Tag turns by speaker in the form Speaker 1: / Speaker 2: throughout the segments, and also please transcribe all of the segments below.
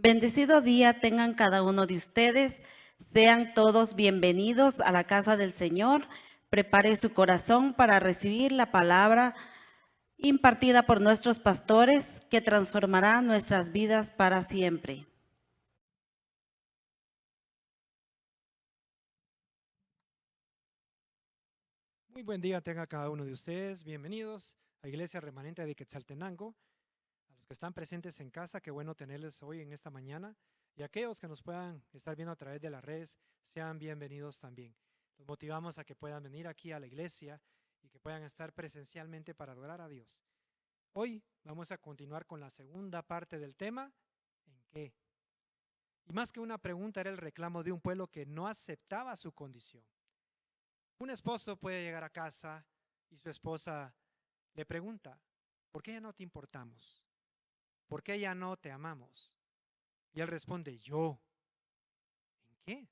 Speaker 1: Bendecido día tengan cada uno de ustedes. Sean todos bienvenidos a la casa del Señor. Prepare su corazón para recibir la palabra impartida por nuestros pastores que transformará nuestras vidas para siempre.
Speaker 2: Muy buen día tenga cada uno de ustedes. Bienvenidos a Iglesia Remanente de Quetzaltenango. A los que están presentes en casa, qué bueno tenerles hoy en esta mañana. Y a aquellos que nos puedan estar viendo a través de las redes, sean bienvenidos también. Los motivamos a que puedan venir aquí a la iglesia y que puedan estar presencialmente para adorar a Dios. Hoy vamos a continuar con la segunda parte del tema, ¿en qué? Y más que una pregunta, era el reclamo de un pueblo que no aceptaba su condición. Un esposo puede llegar a casa y su esposa le pregunta, ¿por qué ya no te importamos? ¿Por qué ya no te amamos? Y él responde, ¿yo? ¿En qué?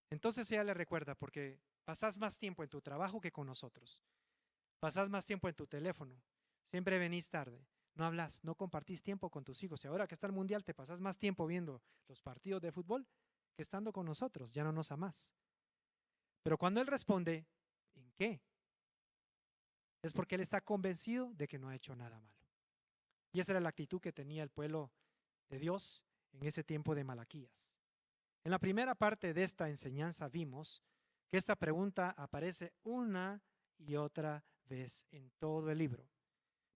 Speaker 2: Entonces ella le recuerda, porque pasas más tiempo en tu trabajo que con nosotros. Pasas más tiempo en tu teléfono. Siempre venís tarde. No hablas, no compartís tiempo con tus hijos. Y ahora que está el mundial, te pasas más tiempo viendo los partidos de fútbol que estando con nosotros. Ya no nos amás. Pero cuando él responde, ¿en qué? Es porque él está convencido de que no ha hecho nada malo. Y esa era la actitud que tenía el pueblo de Dios en ese tiempo de Malaquías. En la primera parte de esta enseñanza vimos que esta pregunta aparece una y otra vez en todo el libro.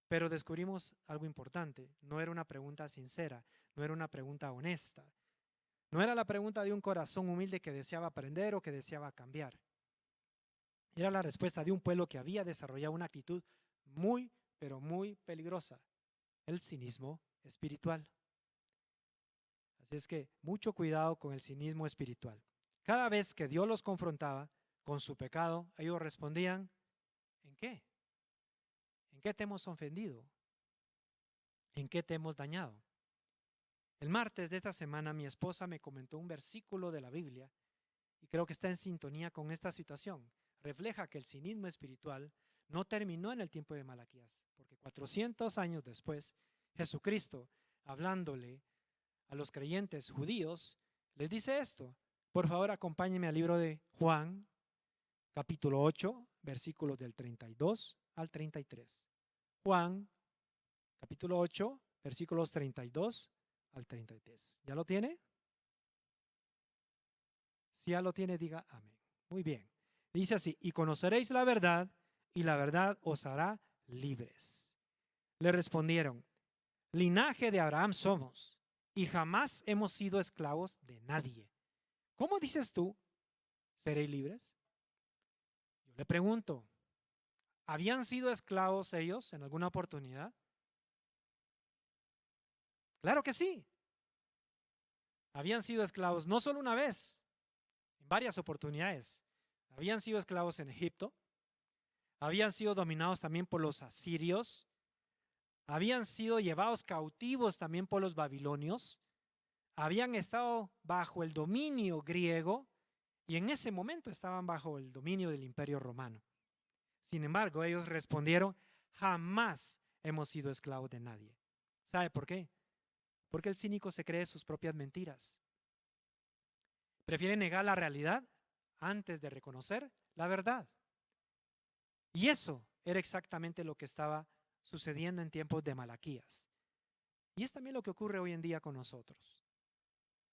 Speaker 2: Pero descubrimos algo importante. No era una pregunta sincera, no era una pregunta honesta. No era la pregunta de un corazón humilde que deseaba aprender o que deseaba cambiar. Era la respuesta de un pueblo que había desarrollado una actitud muy, pero muy peligrosa, el cinismo espiritual. Así es que mucho cuidado con el cinismo espiritual. Cada vez que Dios los confrontaba con su pecado, ellos respondían, ¿en qué? ¿En qué te hemos ofendido? ¿En qué te hemos dañado? El martes de esta semana mi esposa me comentó un versículo de la Biblia y creo que está en sintonía con esta situación. Refleja que el cinismo espiritual no terminó en el tiempo de Malaquías, porque 400 años después, Jesucristo, hablándole a los creyentes judíos, les dice esto. Por favor, acompáñenme al libro de Juan, capítulo 8, versículos del 32 al 33. Juan, capítulo 8, versículos 32 al 33. ¿Ya lo tiene? Si ya lo tiene, diga amén. Muy bien. Dice así, y conoceréis la verdad, y la verdad os hará libres. Le respondieron, linaje de Abraham somos, y jamás hemos sido esclavos de nadie. ¿Cómo dices tú, seréis libres? Yo le pregunto, ¿habían sido esclavos ellos en alguna oportunidad? Claro que sí. Habían sido esclavos no solo una vez, en varias oportunidades. Habían sido esclavos en Egipto, habían sido dominados también por los asirios, habían sido llevados cautivos también por los babilonios, habían estado bajo el dominio griego y en ese momento estaban bajo el dominio del imperio romano. Sin embargo, ellos respondieron, jamás hemos sido esclavos de nadie. ¿Sabe por qué? Porque el cínico se cree sus propias mentiras. Prefiere negar la realidad antes de reconocer la verdad. Y eso era exactamente lo que estaba sucediendo en tiempos de Malaquías. Y es también lo que ocurre hoy en día con nosotros.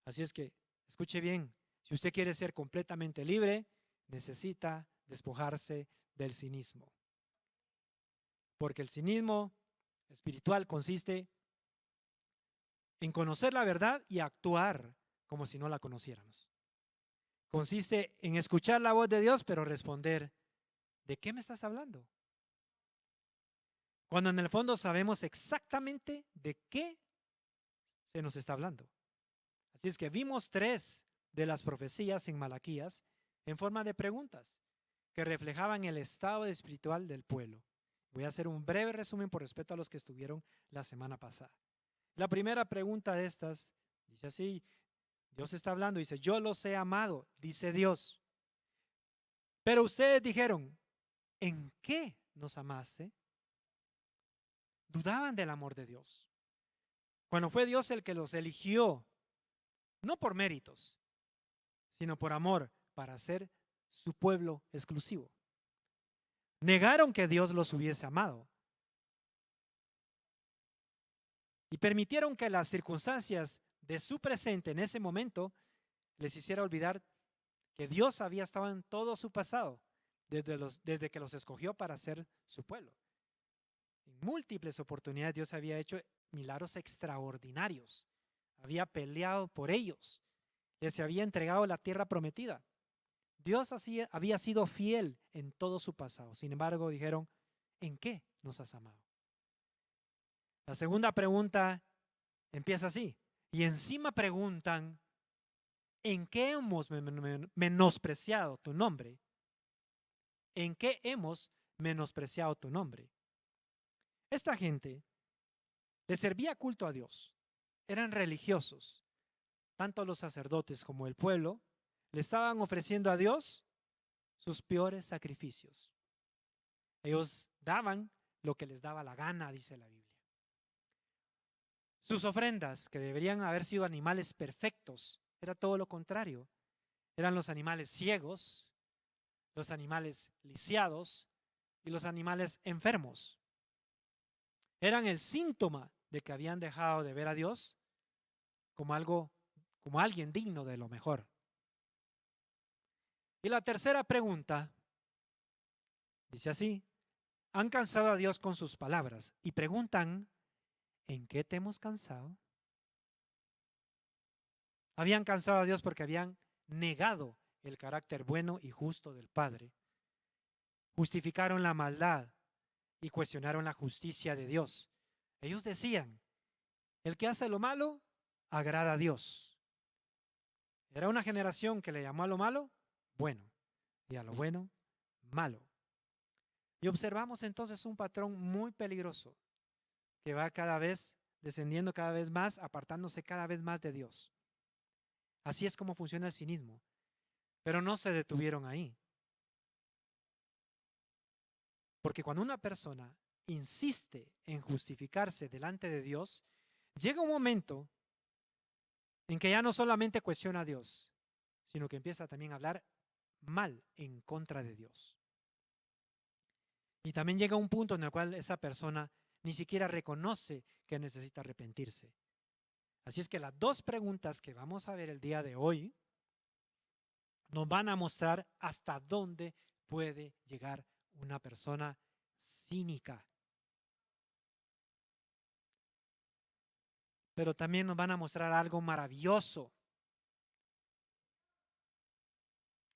Speaker 2: Así es que, escuche bien, si usted quiere ser completamente libre, necesita despojarse del cinismo. Porque el cinismo espiritual consiste en conocer la verdad y actuar como si no la conociéramos. Consiste en escuchar la voz de Dios, pero responder, ¿de qué me estás hablando? Cuando en el fondo sabemos exactamente de qué se nos está hablando. Así es que vimos tres de las profecías en Malaquías en forma de preguntas que reflejaban el estado espiritual del pueblo. Voy a hacer un breve resumen por respeto a los que estuvieron la semana pasada. La primera pregunta de estas dice así, Dios está hablando, dice, yo los he amado, dice Dios. Pero ustedes dijeron, ¿en qué nos amaste? Dudaban del amor de Dios. Cuando fue Dios el que los eligió, no por méritos, sino por amor, para ser su pueblo exclusivo. Negaron que Dios los hubiese amado y permitieron que las circunstancias de su presente en ese momento les hiciera olvidar que Dios había estado en todo su pasado, desde que los escogió para ser su pueblo. En múltiples oportunidades Dios había hecho milagros extraordinarios, había peleado por ellos, les había entregado la tierra prometida. Dios así había sido fiel en todo su pasado. Sin embargo, dijeron, ¿en qué nos has amado? La segunda pregunta empieza así. Y encima preguntan, ¿en qué hemos menospreciado tu nombre? ¿En qué hemos menospreciado tu nombre? Esta gente le servía culto a Dios. Eran religiosos. Tanto los sacerdotes como el pueblo le estaban ofreciendo a Dios sus peores sacrificios. Ellos daban lo que les daba la gana, dice la Biblia. Sus ofrendas, que deberían haber sido animales perfectos, era todo lo contrario. Eran los animales ciegos, los animales lisiados y los animales enfermos. Eran el síntoma de que habían dejado de ver a Dios como alguien digno de lo mejor. Y la tercera pregunta dice así: han cansado a Dios con sus palabras y preguntan, ¿en qué te hemos cansado? Habían cansado a Dios porque habían negado el carácter bueno y justo del Padre. Justificaron la maldad y cuestionaron la justicia de Dios. Ellos decían, el que hace lo malo agrada a Dios. Era una generación que le llamó a lo malo bueno y a lo bueno malo. Y observamos entonces un patrón muy peligroso que va cada vez descendiendo cada vez más, apartándose cada vez más de Dios. Así es como funciona el cinismo. Pero no se detuvieron ahí. Porque cuando una persona insiste en justificarse delante de Dios, llega un momento en que ya no solamente cuestiona a Dios, sino que empieza también a hablar mal en contra de Dios. Y también llega un punto en el cual esa persona ni siquiera reconoce que necesita arrepentirse. Así es que las dos preguntas que vamos a ver el día de hoy nos van a mostrar hasta dónde puede llegar una persona cínica. Pero también nos van a mostrar algo maravilloso,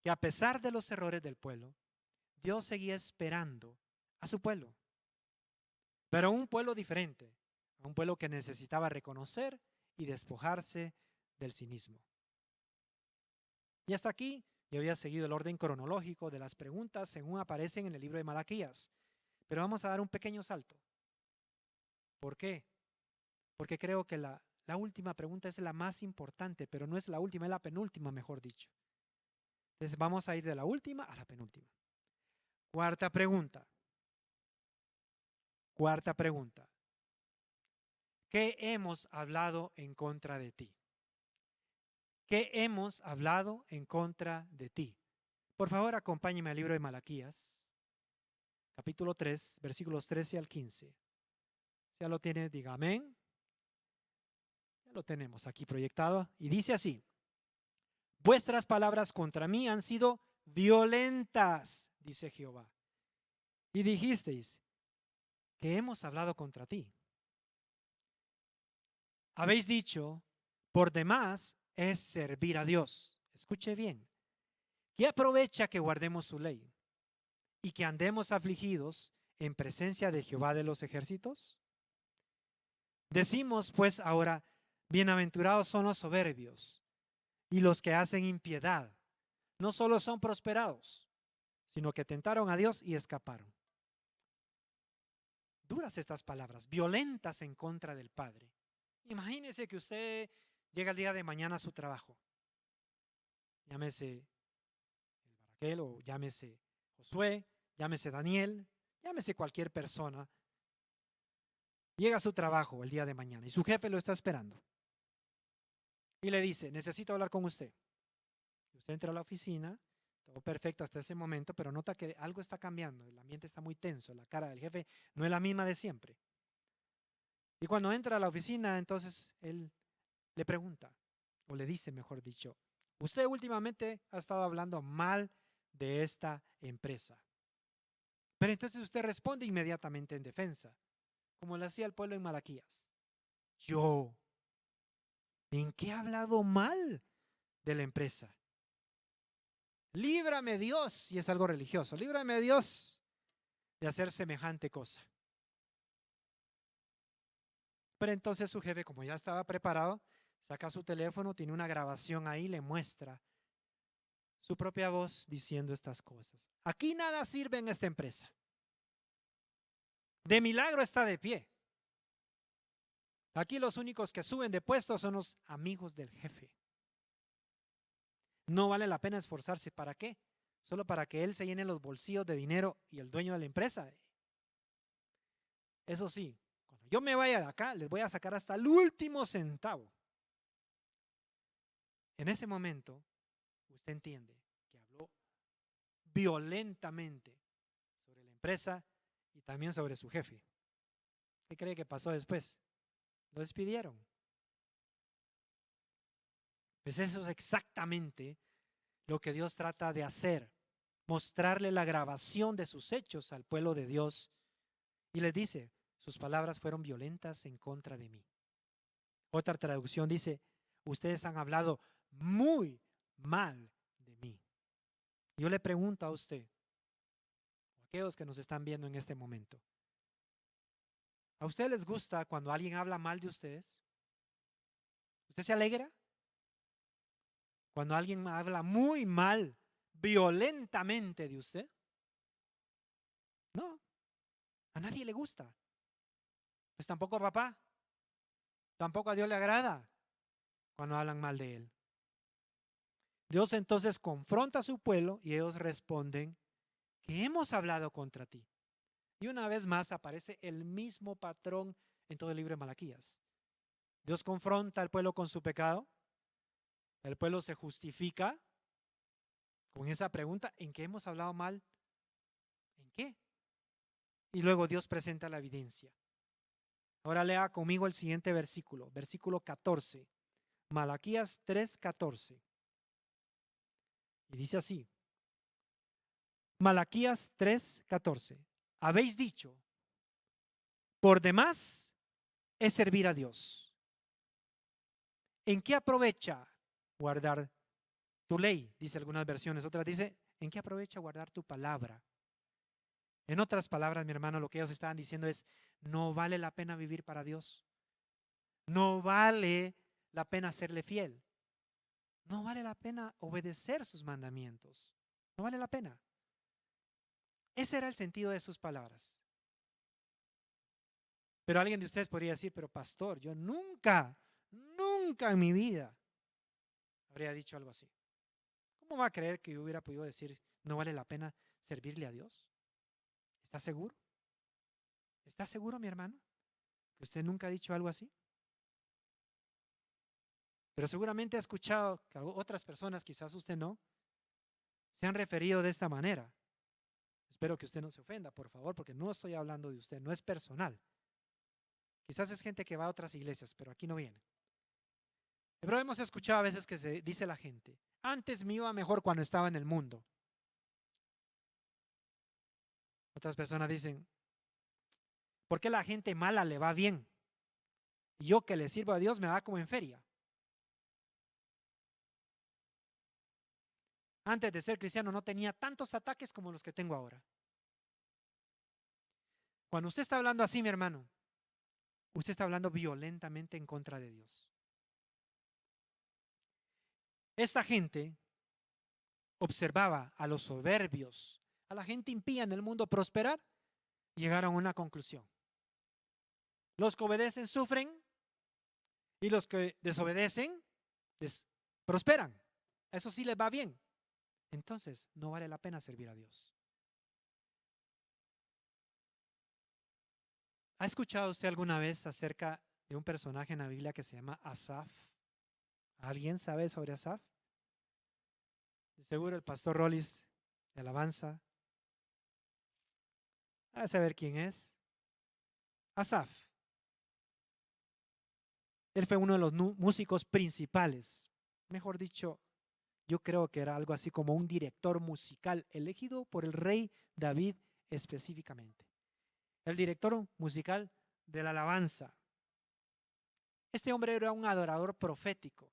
Speaker 2: que a pesar de los errores del pueblo, Dios seguía esperando a su pueblo, pero a un pueblo diferente, a un pueblo que necesitaba reconocer y despojarse del cinismo. Y hasta aquí yo había seguido el orden cronológico de las preguntas según aparecen en el libro de Malaquías, pero vamos a dar un pequeño salto. ¿Por qué? Porque creo que la última pregunta es la más importante, pero no es la última, es la penúltima, mejor dicho. Entonces vamos a ir de la última a la penúltima. Cuarta pregunta. Cuarta pregunta. ¿Qué hemos hablado en contra de ti? ¿Qué hemos hablado en contra de ti? Por favor, acompáñeme al libro de Malaquías, capítulo 3, versículos 13 al 15. Si ya lo tiene, diga amén. Ya lo tenemos aquí proyectado. Y dice así: vuestras palabras contra mí han sido violentas, dice Jehová. Y dijisteis, que hemos hablado contra ti. Habéis dicho, por demás es servir a Dios. Escuche bien. ¿Qué aprovecha que guardemos su ley y que andemos afligidos en presencia de Jehová de los ejércitos? Decimos pues ahora, bienaventurados son los soberbios y los que hacen impiedad. No solo son prosperados, sino que tentaron a Dios y escaparon. Duras estas palabras, violentas en contra del Padre. Imagínese que usted llega el día de mañana a su trabajo. Llámese el Baraquel o llámese Josué, llámese Daniel, llámese cualquier persona. Llega a su trabajo el día de mañana y su jefe lo está esperando. Y le dice, necesito hablar con usted. Usted entra a la oficina, todo perfecto hasta ese momento, pero nota que algo está cambiando, el ambiente está muy tenso, la cara del jefe no es la misma de siempre. Y cuando entra a la oficina, entonces él le pregunta, o le dice, mejor dicho, usted últimamente ha estado hablando mal de esta empresa. Pero entonces usted responde inmediatamente en defensa, como lo hacía el pueblo en Malaquías. Yo, ¿en qué he hablado mal de la empresa? Líbrame Dios, y es algo religioso, líbrame Dios de hacer semejante cosa. Pero entonces su jefe, como ya estaba preparado, saca su teléfono, tiene una grabación ahí, le muestra su propia voz diciendo estas cosas. Aquí nada sirve en esta empresa. De milagro está de pie. Aquí los únicos que suben de puesto son los amigos del jefe. No vale la pena esforzarse. ¿Para qué? Solo para que él se llene los bolsillos de dinero y el dueño de la empresa. Eso sí, cuando yo me vaya de acá, les voy a sacar hasta el último centavo. En ese momento, usted entiende que habló violentamente sobre la empresa y también sobre su jefe. ¿Qué cree que pasó después? Lo despidieron. Pues eso es exactamente lo que Dios trata de hacer, mostrarle la grabación de sus hechos al pueblo de Dios. Y les dice, sus palabras fueron violentas en contra de mí. Otra traducción dice, ustedes han hablado muy mal de mí. Yo le pregunto a usted, a aquellos que nos están viendo en este momento, ¿a ustedes les gusta cuando alguien habla mal de ustedes? ¿Usted se alegra? Cuando alguien habla muy mal, violentamente de usted. No, a nadie le gusta. Pues tampoco a papá, tampoco a Dios le agrada cuando hablan mal de él. Dios entonces confronta a su pueblo y ellos responden que hemos hablado contra ti. Y una vez más aparece el mismo patrón en todo el libro de Malaquías. Dios confronta al pueblo con su pecado. El pueblo se justifica con esa pregunta, ¿en qué hemos hablado mal? ¿En qué? Y luego Dios presenta la evidencia. Ahora lea conmigo el siguiente versículo, versículo 14. Malaquías 3:14. Y dice así. Malaquías 3:14. Habéis dicho, por demás es servir a Dios. ¿En qué aprovecha guardar tu ley? Dice algunas versiones. Otras dice, ¿en qué aprovecha guardar tu palabra? En otras palabras, mi hermano, lo que ellos estaban diciendo es, no vale la pena vivir para Dios. No vale la pena serle fiel. No vale la pena obedecer sus mandamientos. No vale la pena. Ese era el sentido de sus palabras. Pero alguien de ustedes podría decir, pero pastor, yo nunca en mi vida habría dicho algo así. ¿Cómo va a creer que yo hubiera podido decir, no vale la pena servirle a Dios? ¿Está seguro? ¿Está seguro, mi hermano, que usted nunca ha dicho algo así? Pero seguramente ha escuchado que otras personas, quizás usted no, se han referido de esta manera. Espero que usted no se ofenda, por favor, porque no estoy hablando de usted, no es personal. Quizás es gente que va a otras iglesias, pero aquí no viene. Pero hemos escuchado a veces que se dice la gente, antes me iba mejor cuando estaba en el mundo. Otras personas dicen, ¿por qué la gente mala le va bien? Y yo que le sirvo a Dios me va como en feria. Antes de ser cristiano no tenía tantos ataques como los que tengo ahora. Cuando usted está hablando así, mi hermano, usted está hablando violentamente en contra de Dios. Esta gente observaba a los soberbios, a la gente impía en el mundo prosperar y llegaron a una conclusión. Los que obedecen sufren y los que desobedecen prosperan. Eso sí les va bien. Entonces no vale la pena servir a Dios. ¿Ha escuchado usted alguna vez acerca de un personaje en la Biblia que se llama Asaf? ¿Alguien sabe sobre Asaf? De seguro el pastor Rollis de Alabanza. A saber quién es. Asaf. Él fue uno de los músicos principales. Mejor dicho, yo creo que era algo así como un director musical elegido por el rey David específicamente. El director musical de la alabanza. Este hombre era un adorador profético,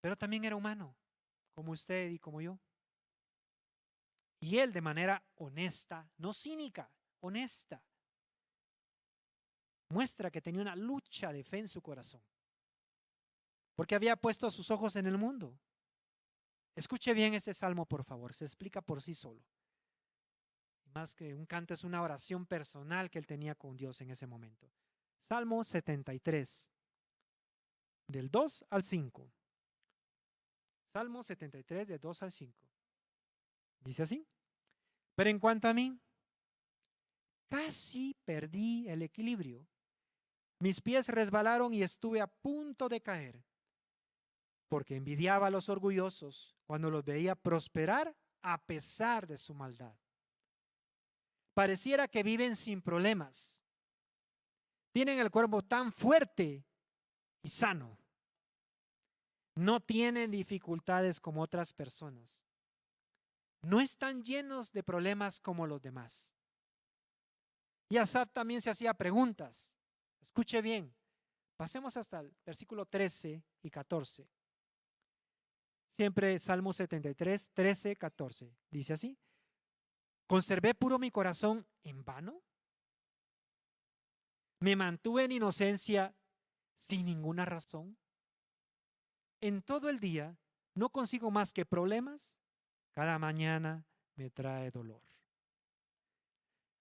Speaker 2: pero también era humano, como usted y como yo. Y él de manera honesta, no cínica, honesta, muestra que tenía una lucha de fe en su corazón, porque había puesto sus ojos en el mundo. Escuche bien este salmo, por favor, se explica por sí solo. Más que un canto, es una oración personal que él tenía con Dios en ese momento. Salmo 73, del 2 al 5. Salmo 73, del 2 al 5. Dice así: pero en cuanto a mí, casi perdí el equilibrio. Mis pies resbalaron y estuve a punto de caer, porque envidiaba a los orgullosos cuando los veía prosperar a pesar de su maldad. Pareciera que viven sin problemas. Tienen el cuerpo tan fuerte y sano. No tienen dificultades como otras personas. No están llenos de problemas como los demás. Y Asaf también se hacía preguntas. Escuche bien. Pasemos hasta el versículo 13 y 14. Siempre Salmo 73, 13, 14. Dice así: ¿conservé puro mi corazón en vano? ¿Me mantuve en inocencia sin ninguna razón? En todo el día no consigo más que problemas. Cada mañana me trae dolor.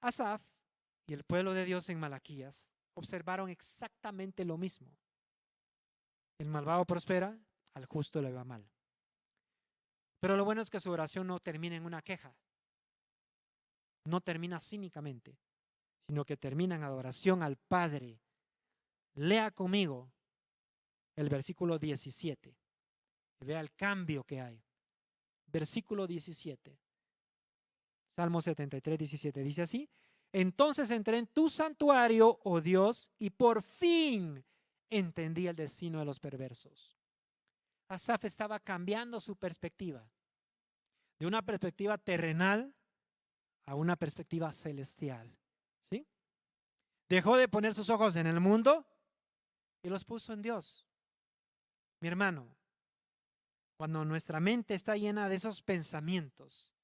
Speaker 2: Asaf y el pueblo de Dios en Malaquías observaron exactamente lo mismo. El malvado prospera, al justo le va mal. Pero lo bueno es que su oración no termina en una queja. No termina cínicamente, sino que termina en adoración al Padre. Lea conmigo el versículo 17 y vea el cambio que hay. Versículo 17. Salmo 73, 17. Dice así: entonces entré en tu santuario, oh Dios, y por fin entendí el destino de los perversos. Asaf estaba cambiando su perspectiva, de una perspectiva terrenal a una perspectiva celestial. ¿Sí? Dejó de poner sus ojos en el mundo y los puso en Dios. Mi hermano, cuando nuestra mente está llena de esos pensamientos,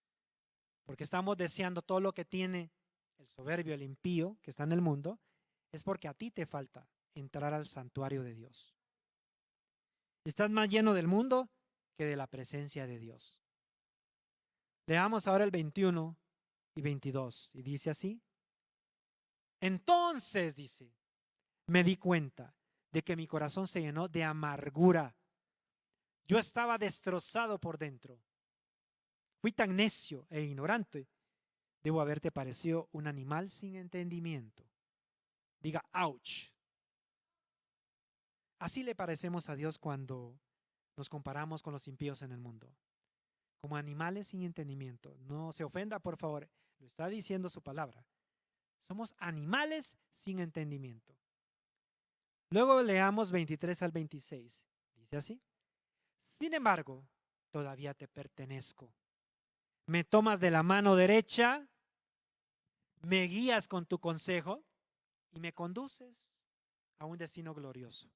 Speaker 2: porque estamos deseando todo lo que tiene el soberbio, el impío que está en el mundo, es porque a ti te falta entrar al santuario de Dios. Estás más lleno del mundo que de la presencia de Dios. Leamos ahora el 21 y 22 y dice así: entonces, dice, me di cuenta de que mi corazón se llenó de amargura. Yo estaba destrozado por dentro. Fui tan necio e ignorante. Debo haberte parecido un animal sin entendimiento. Diga, ouch. Así le parecemos a Dios cuando nos comparamos con los impíos en el mundo. Como animales sin entendimiento. No se ofenda, por favor. Lo está diciendo su palabra. Somos animales sin entendimiento. Luego leamos 23 al 26. Dice así: sin embargo, todavía te pertenezco. Me tomas de la mano derecha, me guías con tu consejo y me conduces a un destino glorioso.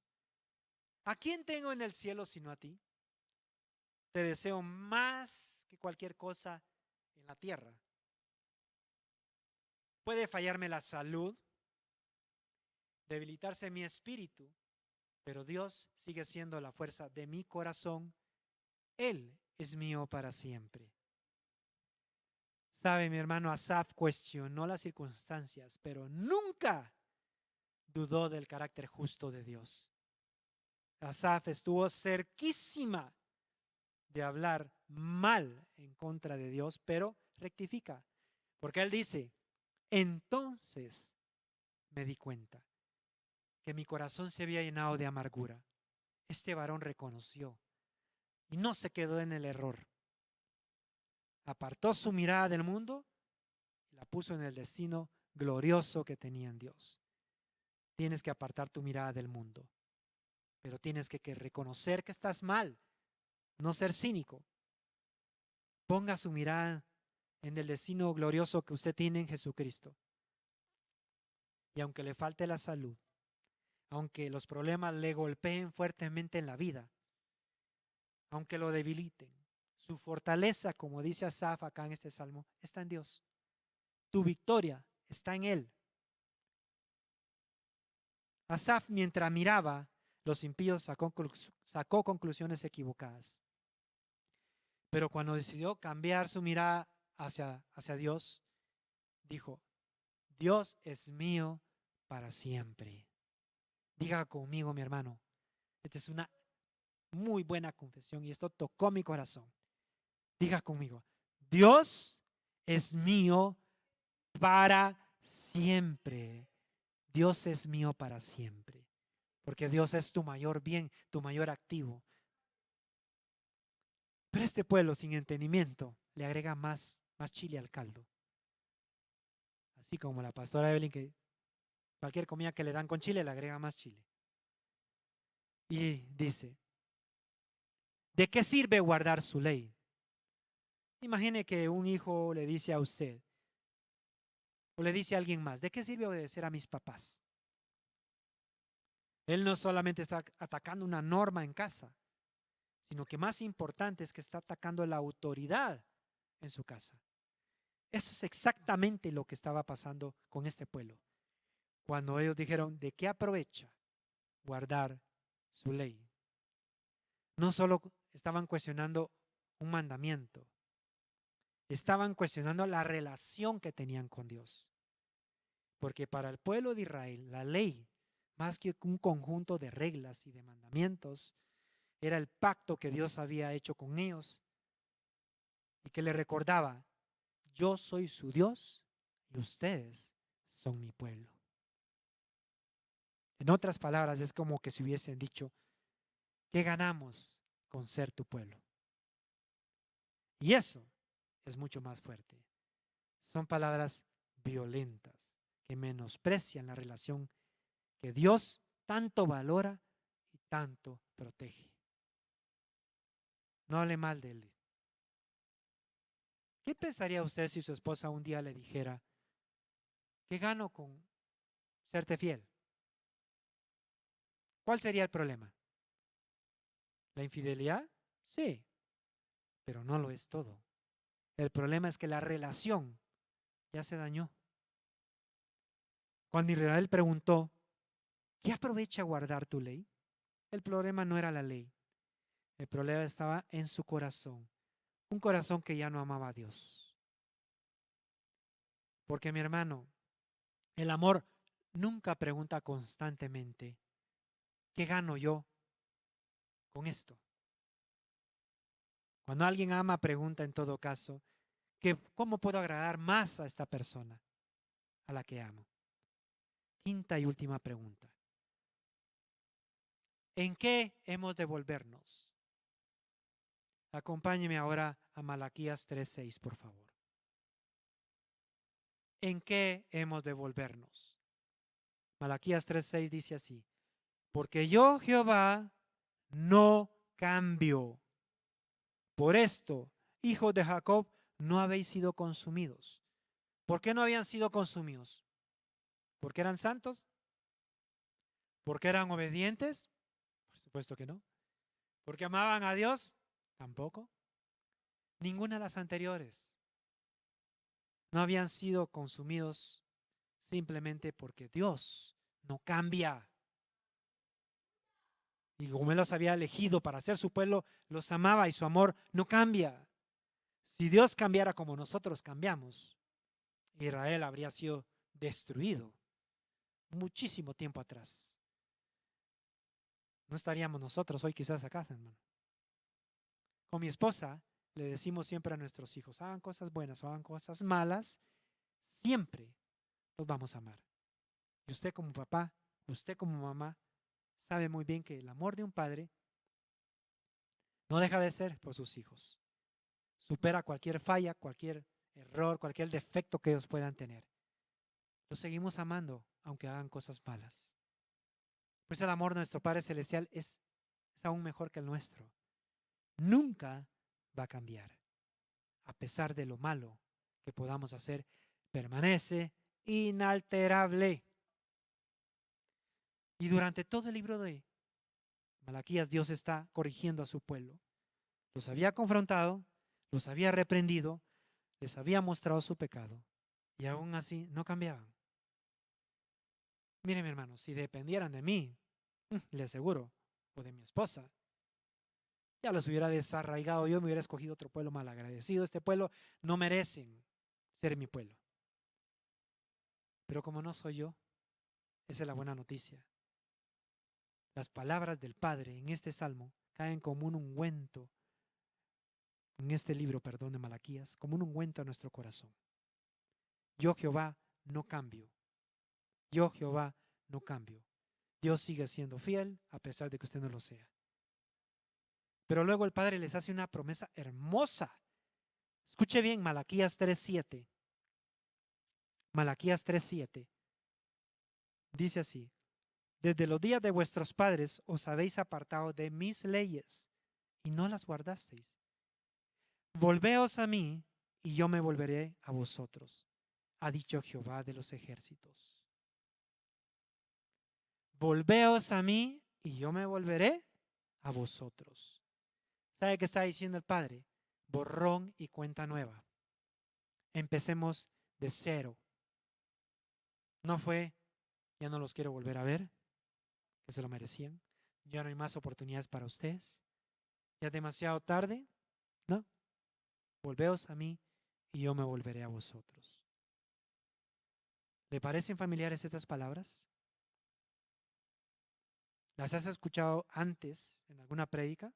Speaker 2: ¿A quién tengo en el cielo sino a ti? Te deseo más que cualquier cosa en la tierra. Puede fallarme la salud, debilitarse mi espíritu, pero Dios sigue siendo la fuerza de mi corazón. Él es mío para siempre. Sabe, mi hermano, Asaf cuestionó las circunstancias, pero nunca dudó del carácter justo de Dios. Asaf estuvo cerquísima de hablar mal en contra de Dios, pero rectifica, porque él dice, entonces me di cuenta que mi corazón se había llenado de amargura. Este varón reconoció y no se quedó en el error. Apartó su mirada del mundo y la puso en el destino glorioso que tenía en Dios. Tienes que apartar tu mirada del mundo, pero tienes que reconocer que estás mal, no ser cínico. Ponga su mirada en el destino glorioso que usted tiene en Jesucristo. Y aunque le falte la salud, aunque los problemas le golpeen fuertemente en la vida, aunque lo debiliten, su fortaleza, como dice Asaf acá en este salmo, está en Dios. Tu victoria está en Él. Asaf, mientras miraba, los impíos sacó conclusiones equivocadas. Pero cuando decidió cambiar su mirada hacia Dios, dijo, Dios es mío para siempre. Diga conmigo, mi hermano, esta es una muy buena confesión y esto tocó mi corazón. Diga conmigo, Dios es mío para siempre. Dios es mío para siempre. Porque Dios es tu mayor bien, tu mayor activo. Pero este pueblo sin entendimiento le agrega más chile al caldo. Así como la pastora Evelyn, que cualquier comida que le dan con chile le agrega más chile. Y dice, ¿de qué sirve guardar su ley? Imagine que un hijo le dice a usted, o le dice a alguien más, ¿de qué sirve obedecer a mis papás? Él no solamente está atacando una norma en casa, sino que más importante es que está atacando la autoridad en su casa. Eso es exactamente lo que estaba pasando con este pueblo. Cuando ellos dijeron, ¿de qué aprovecha guardar su ley? No solo estaban cuestionando un mandamiento, estaban cuestionando la relación que tenían con Dios. Porque para el pueblo de Israel, la ley, más que un conjunto de reglas y de mandamientos, era el pacto que Dios había hecho con ellos y que le recordaba, yo soy su Dios y ustedes son mi pueblo. En otras palabras, es como que si hubiesen dicho, ¿qué ganamos con ser tu pueblo? Y eso es mucho más fuerte. Son palabras violentas que menosprecian la relación que Dios tanto valora y tanto protege. No hable mal de él. ¿Qué pensaría usted si su esposa un día le dijera, ¿qué gano con serte fiel? ¿Cuál sería el problema? ¿La infidelidad? Sí, pero no lo es todo. El problema es que la relación ya se dañó. Cuando Israel preguntó, ¿qué aprovecha guardar tu ley? El problema no era la ley. El problema estaba en su corazón. Un corazón que ya no amaba a Dios. Porque mi hermano, el amor nunca pregunta constantemente, ¿qué gano yo con esto? Cuando alguien ama, pregunta en todo caso, ¿cómo puedo agradar más a esta persona a la que amo? Quinta y última pregunta. ¿En qué hemos de volvernos? Acompáñeme ahora a Malaquías 3:6, por favor. ¿En qué hemos de volvernos? Malaquías 3:6 dice así, porque yo, Jehová, no cambio. Por esto, hijos de Jacob, no habéis sido consumidos. ¿Por qué no habían sido consumidos? ¿Porque eran santos? ¿Porque eran obedientes? Por supuesto que no. ¿Porque amaban a Dios? Tampoco. Ninguna de las anteriores. No habían sido consumidos simplemente porque Dios no cambia. Y como Él los había elegido para ser su pueblo, los amaba y su amor no cambia. Si Dios cambiara como nosotros cambiamos, Israel habría sido destruido muchísimo tiempo atrás. No estaríamos nosotros hoy quizás acá, hermano. Con mi esposa le decimos siempre a nuestros hijos, hagan cosas buenas o hagan cosas malas, siempre los vamos a amar. Y usted como papá, usted como mamá, sabe muy bien que el amor de un padre no deja de ser por sus hijos. Supera cualquier falla, cualquier error, cualquier defecto que ellos puedan tener. Los seguimos amando aunque hagan cosas malas. Pues el amor de nuestro Padre Celestial es aún mejor que el nuestro. Nunca va a cambiar. A pesar de lo malo que podamos hacer, permanece inalterable. Y durante todo el libro de Malaquías, Dios está corrigiendo a su pueblo. Los había confrontado, los había reprendido, les había mostrado su pecado y aún así no cambiaban. Miren, mi hermano, si dependieran de mí, le aseguro, o de mi esposa, ya los hubiera desarraigado yo, me hubiera escogido otro pueblo malagradecido. Este pueblo no merecen ser mi pueblo. Pero como no soy yo, esa es la buena noticia. Las palabras del Padre en este salmo caen como un ungüento, en este libro, perdón, de Malaquías, como un ungüento a nuestro corazón. Yo, Jehová, no cambio. Yo, Jehová, no cambio. Dios sigue siendo fiel a pesar de que usted no lo sea. Pero luego el Padre les hace una promesa hermosa. Escuche bien, Malaquías 3:7. Malaquías 3:7. Dice así: desde los días de vuestros padres os habéis apartado de mis leyes y no las guardasteis. Volveos a mí y yo me volveré a vosotros, ha dicho Jehová de los ejércitos. Volveos a mí y yo me volveré a vosotros. ¿Sabe qué está diciendo el Padre? Borrón y cuenta nueva. Empecemos de cero. No fue, ya no los quiero volver a ver, que se lo merecían. Ya no hay más oportunidades para ustedes. Ya es demasiado tarde. No. Volveos a mí y yo me volveré a vosotros. ¿Le parecen familiares estas palabras? ¿Las has escuchado antes en alguna prédica?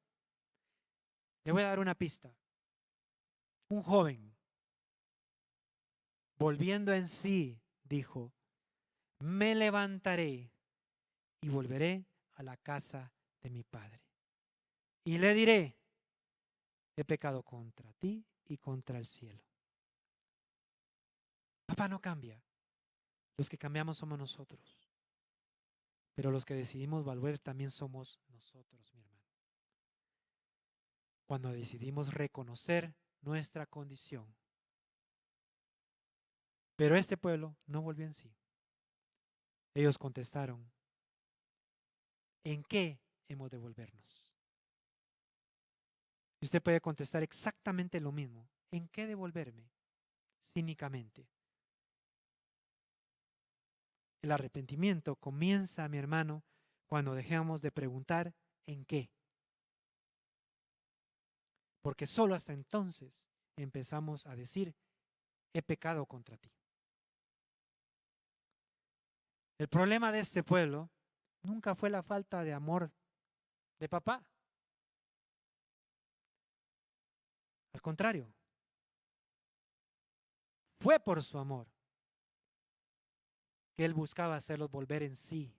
Speaker 2: Le voy a dar una pista. Un joven, volviendo en sí, dijo: me levantaré y volveré a la casa de mi padre. Y le diré: he pecado contra ti y contra el cielo. Papá no cambia. Los que cambiamos somos nosotros. Pero los que decidimos volver también somos nosotros, mi hermano. Cuando decidimos reconocer nuestra condición. Pero este pueblo no volvió en sí. Ellos contestaron: ¿en qué hemos de volvernos? Y usted puede contestar exactamente lo mismo. ¿En qué devolverme? Cínicamente. El arrepentimiento comienza, mi hermano, cuando dejamos de preguntar ¿en qué? Porque solo hasta entonces empezamos a decir: he pecado contra ti. El problema de este pueblo nunca fue la falta de amor de papá. Al contrario, fue por su amor que él buscaba hacerlos volver en sí.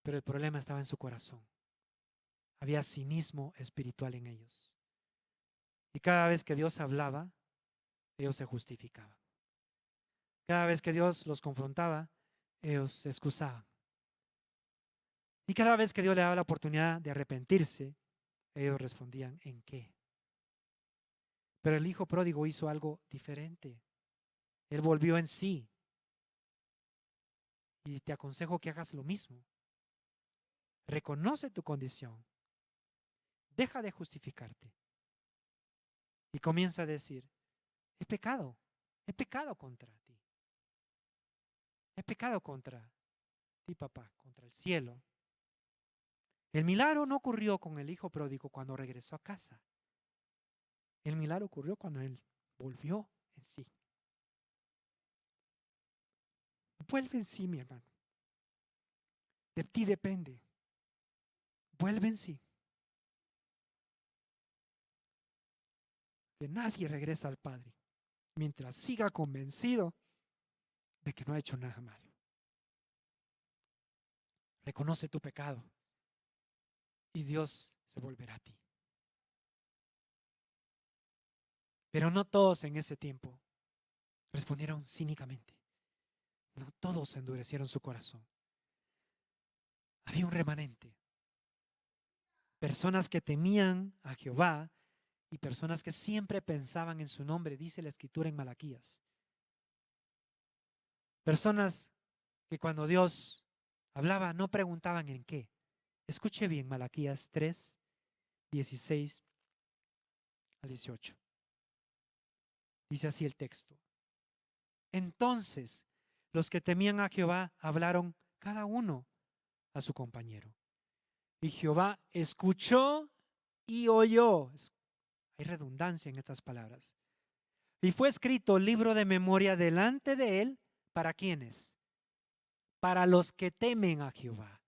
Speaker 2: Pero el problema estaba en su corazón. Había cinismo espiritual en ellos. Y cada vez que Dios hablaba, ellos se justificaban. Cada vez que Dios los confrontaba, ellos se excusaban. Y cada vez que Dios le daba la oportunidad de arrepentirse, ellos respondían: ¿en qué? Pero el hijo pródigo hizo algo diferente. Él volvió en sí. Y te aconsejo que hagas lo mismo. Reconoce tu condición. Deja de justificarte. Y comienza a decir: he pecado contra ti. He pecado contra ti, papá, contra el cielo. El milagro no ocurrió con el hijo pródigo cuando regresó a casa. El milagro ocurrió cuando él volvió en sí. Vuelve en sí, mi hermano. De ti depende. Vuelve en sí. Que nadie regresa al Padre mientras siga convencido de que no ha hecho nada malo. Reconoce tu pecado y Dios se volverá a ti. Pero no todos en ese tiempo respondieron cínicamente. No todos endurecieron su corazón. Había un remanente. Personas que temían a Jehová y personas que siempre pensaban en su nombre, dice la Escritura en Malaquías. Personas que cuando Dios hablaba no preguntaban en qué. Escuche bien Malaquías 3, 16 al 18. Dice así el texto. Entonces los que temían a Jehová hablaron cada uno a su compañero. Y Jehová escuchó y oyó. Hay redundancia en estas palabras. Y fue escrito libro de memoria delante de él. ¿Para quiénes? Para los que temen a Jehová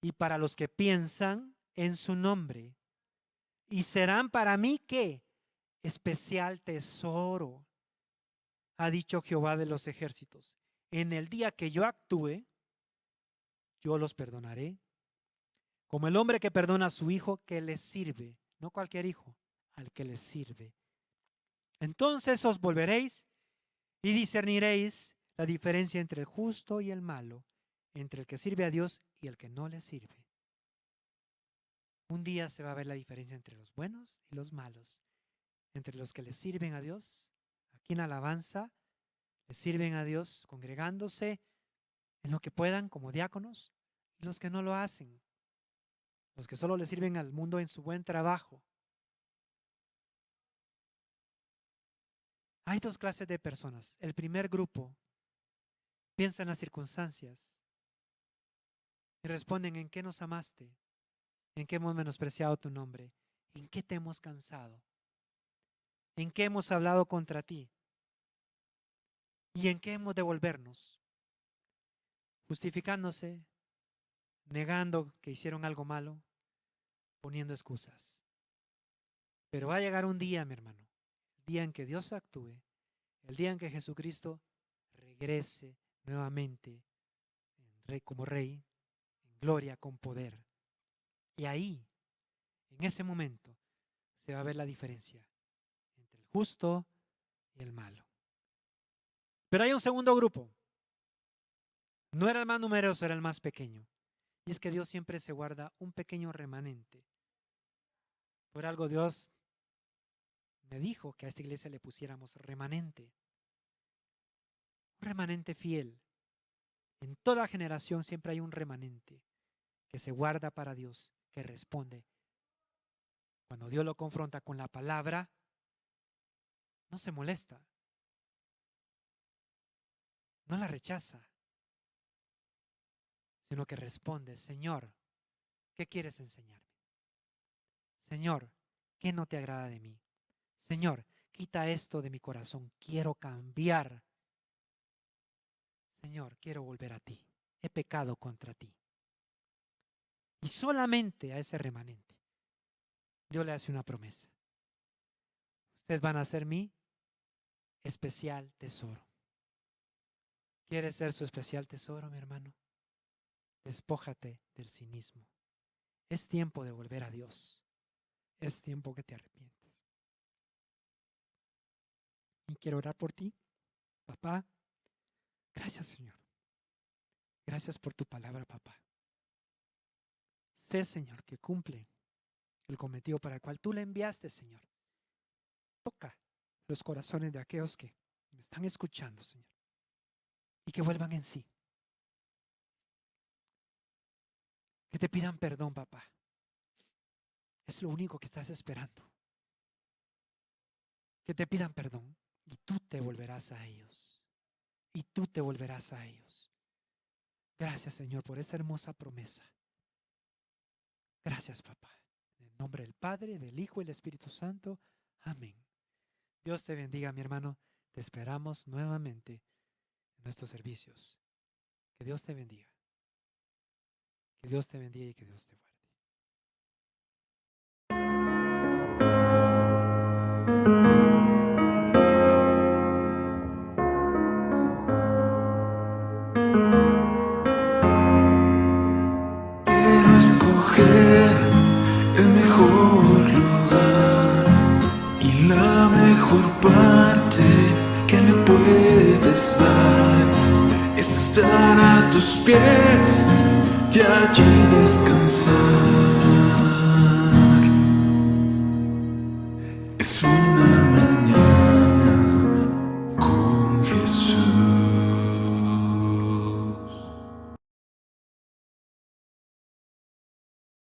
Speaker 2: y para los que piensan en su nombre. Y serán para mí, ¿qué? Especial tesoro, ha dicho Jehová de los ejércitos. En el día que yo actúe, yo los perdonaré. Como el hombre que perdona a su hijo que le sirve, no cualquier hijo, al que le sirve. Entonces os volveréis y discerniréis la diferencia entre el justo y el malo, entre el que sirve a Dios y el que no le sirve. Un día se va a ver la diferencia entre los buenos y los malos, entre los que le sirven a Dios, aquí en alabanza, le sirven a Dios congregándose en lo que puedan como diáconos, y los que no lo hacen, los que solo le sirven al mundo en su buen trabajo. Hay dos clases de personas. El primer grupo piensa en las circunstancias y responden: ¿en qué nos amaste? ¿En qué hemos menospreciado tu nombre? ¿En qué te hemos cansado? ¿En qué hemos hablado contra ti? ¿Y en qué hemos de volvernos? Justificándose, negando que hicieron algo malo, poniendo excusas. Pero va a llegar un día, mi hermano, el día en que Dios actúe, el día en que Jesucristo regrese nuevamente como rey, en gloria, con poder. Y ahí, en ese momento, se va a ver la diferencia entre el justo y el malo. Pero hay un segundo grupo. No era el más numeroso, era el más pequeño. Y es que Dios siempre se guarda un pequeño remanente. Por algo Dios me dijo que a esta iglesia le pusiéramos remanente. Un remanente fiel. En toda generación siempre hay un remanente que se guarda para Dios, que responde. Cuando Dios lo confronta con la palabra, no se molesta, no la rechaza, sino que responde: Señor, ¿qué quieres enseñarme? Señor, ¿qué no te agrada de mí? Señor, quita esto de mi corazón, quiero cambiar. Señor, quiero volver a ti, he pecado contra ti. Y solamente a ese remanente Dios le hace una promesa: ustedes van a ser mi especial tesoro. ¿Quieres ser su especial tesoro, mi hermano? Despójate del cinismo. Es tiempo de volver a Dios. Es tiempo que te arrepientes. Y quiero orar por ti, papá. Gracias, Señor. Gracias por tu palabra, papá. Sé, Señor, que cumple el cometido para el cual tú le enviaste, Señor. Toca los corazones de aquellos que me están escuchando, Señor, y que vuelvan en sí. Que te pidan perdón, papá. Es lo único que estás esperando. Que te pidan perdón y tú te volverás a ellos. Y tú te volverás a ellos. Gracias, Señor, por esa hermosa promesa. Gracias, papá. En el nombre del Padre, del Hijo y del Espíritu Santo. Amén. Dios te bendiga, mi hermano. Te esperamos nuevamente en nuestros servicios. Que Dios te bendiga. Que Dios te bendiga y que Dios te guarde.
Speaker 3: La mejor parte que me puedes dar es estar a tus pies y allí descansar.